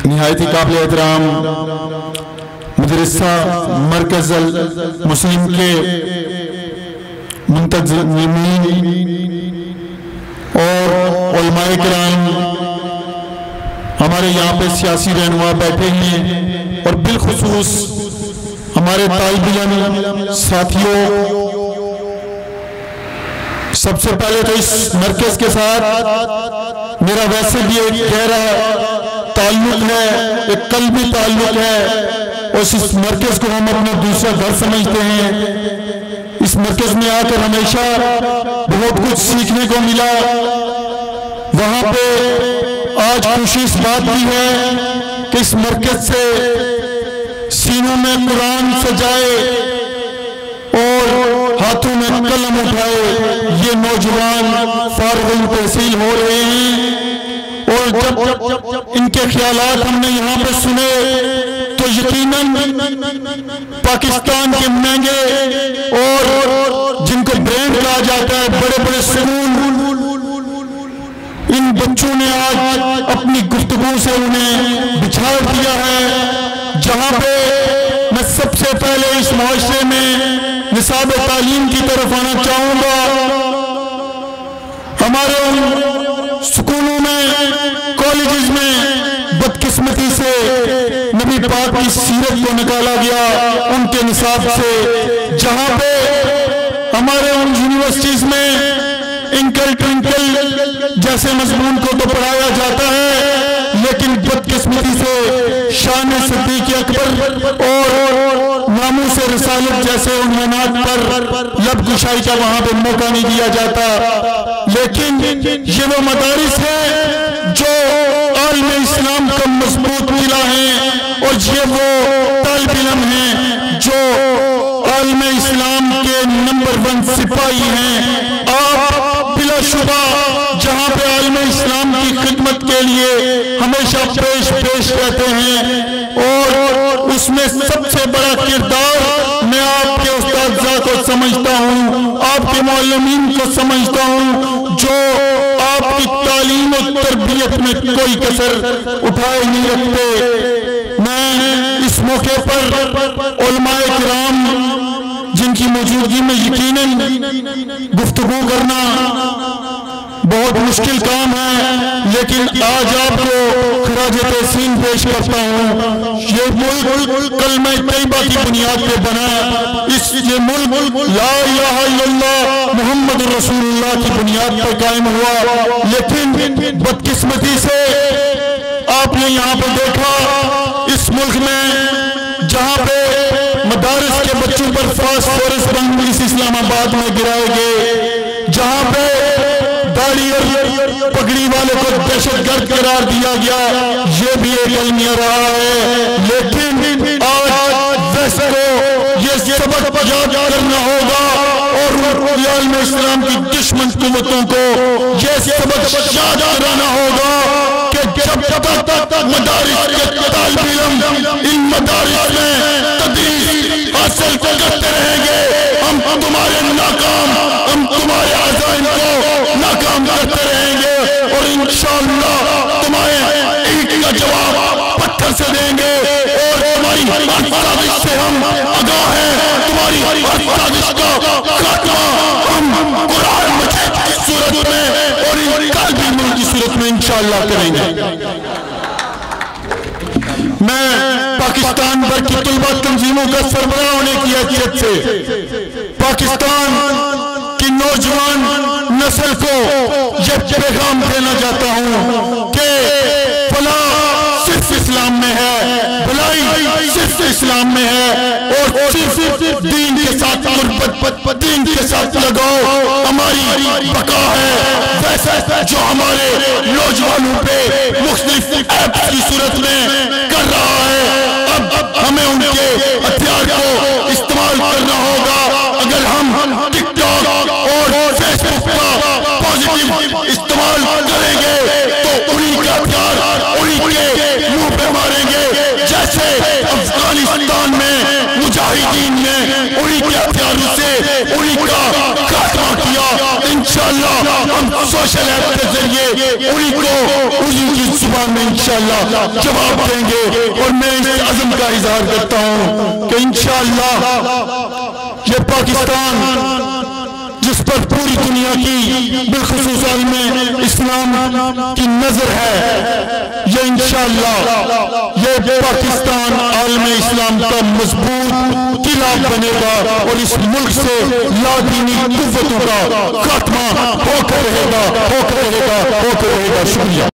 निहायत ही काबिल एहतराम मदरसा मरकज़ुल मुस्लिम के मुंतज़मीन और उलमाए किराम, हमारे यहाँ पे सियासी रहनुमा बैठे हैं और बिलखुसूस हमारे तालिब इल्म साथियों, सबसे पहले तो इस मरकज के साथ मेरा वैसे भी एक गहरा ताल्लुक है, एक कल्बी ताल्लुक है और इस मरकज को हम अपना दूसरा घर समझते हैं। इस मरकज में आकर हमेशा बहुत कुछ सीखने को मिला। वहां पे आज खुशी इस बात की है कि इस मरकज से सीनों में कुरान सजाए और हाथों में कलम उठाए ये नौजवान फारिग तहसील हो रहे हैं। और जब इनके ख्यालात हमने यहाँ पे सुने तो यकीनन पाकिस्तान के महंगे और जिनको ब्रांड कहा जाता है बड़े बड़े स्कूल, इन बच्चों ने आज अपनी गुफ्तगू से उन्हें बिछाड़ दिया है। जहाँ पे मैं सबसे पहले इस मुआशरे में निसाब तालीम की तरफ आना चाहूँगा। हमारे उन स्कूलों में, कॉलेजेस में बदकिस्मती से नबी पाक की सीरत को निकाला गया उनके निसाब से। जहाँ पे हमारे उन यूनिवर्सिटीज में इंकल ट्विंकल जैसे मजमून को तो पढ़ाया जाता है, लेकिन बदकिस्मती से शान सिद्दीक़ अकबर और नामूस रिसालत जैसे उन्मानात पर लब कुशाई का वहां पे मौका नहीं दिया जाता। लेकिन ये वो मदारिस है जो आलम इस्लाम का मजबूत किला है और ये वो तालिब इल्म हैं जो आलम इस्लाम के नंबर 1 सिपाही हैं। आप बिलाशुबा जहाँ पे आलम इस्लाम की खिदमत के लिए हमेशा पेश रहते हैं और उसमें सबसे बड़ा किरदार मैं आपके उस्ताद को समझता हूँ, आपके मौलमीन को समझता हूँ जो आपकी तालीम और तरबियत में कोई कसर उठाए नहीं रखते। मैं इस मौके पर उलमाए किराम जिनकी मौजूदगी में यकीनन गुफ्तगू करना बहुत मुश्किल काम है, लेकिन आज आपको खराज तहसीन पेश करता हूँ। ये मुल्क कलमा तैयबा की बुनियाद पे बना, ये मुल्क ला इलाहा इल्लल्लाह मुहम्मद रसूलुल्लाह की बुनियाद पर कायम हुआ। लेकिन बदकिस्मती से आपने यहाँ पर देखा इस मुल्क में जहाँ पे मदारिस के बच्चों पर फास्फोरस बम इस इस्लामाबाद में गिराए गए, जहाँ पे दाढ़ी और पगड़ी वाले को दहशतगर्द करार दिया गया, ये भी एक अलमिया रहा है। लेकिन आज वैसे को ये सबक याद करना होगा और आलम इस्लाम की दुश्मन कुव्वतों को ये सबक याद कराना होगा कि जब तक मदारिस के तालिब इल्म इन मदारिस में तदरीस हासिल करते रहेंगे, हम तुम्हारे अज़ाइम को नाकाम करते रहेंगे और इंशाअल्लाह तुम्हारे ईंट का जवाब पत्थर से देंगे। और तुम्हारी हर साजिश से हम आगाह हैं, तुम्हारी हर साजिश का खात्मा हम कुरान मजीद की सूरत में और इन कल्बी मुल्क की सूरत में इंशाअल्लाह करेंगे। मैं पाकिस्तान भर की तुलबा तंजीमों का सरबराह होने की हैसियत से पाकिस्तान की नौजवान नस्ल को यह पैगाम देना चाहता हूँ कि फलाह सिर्फ इस्लाम में है, भलाई सिर्फ इस्लाम में है और सिर्फ दीन के साथ दीन के साथ लगाओ हमारी बका है। वैसे जो हमारे नौजवानों पे मुख्तलिफ ऐप की सूरत में कर रहा है, अब हमें उनके हथियार को इस्तेमाल करना होगा। अगर हम टिकटॉक और फेसबुक का पॉजिटिव इस्तेमाल करेंगे तो उन्हीं का हथियार उन्हीं के मुंह पे मारेंगे, जैसे अफगानिस्तान में मुजाहिदीन ने उन्हीं के हथियारों से उन्हीं का खात्मा किया। इंशाअल्लाह इंशाअल्लाह हम सोशल ऐप के जरिए उन्हीं को उनकी जुबान में इंशाअल्लाह जवाब देंगे। और मैं इस अज़म का इजहार करता हूं कि इंशाअल्लाह ये पाकिस्तान जिस पर पूरी दुनिया की बिलखुसूस आलम इस्लाम की नजर है, ये इंशाअल्लाह ये पाकिस्तान आलम इस्लाम का मजबूत किला बनेगा और इस मुल्क से लादीनी कुव्वतों का खात्मा होकर रहेगा, होकर रहेगा, होकर रहेगा। शुक्रिया।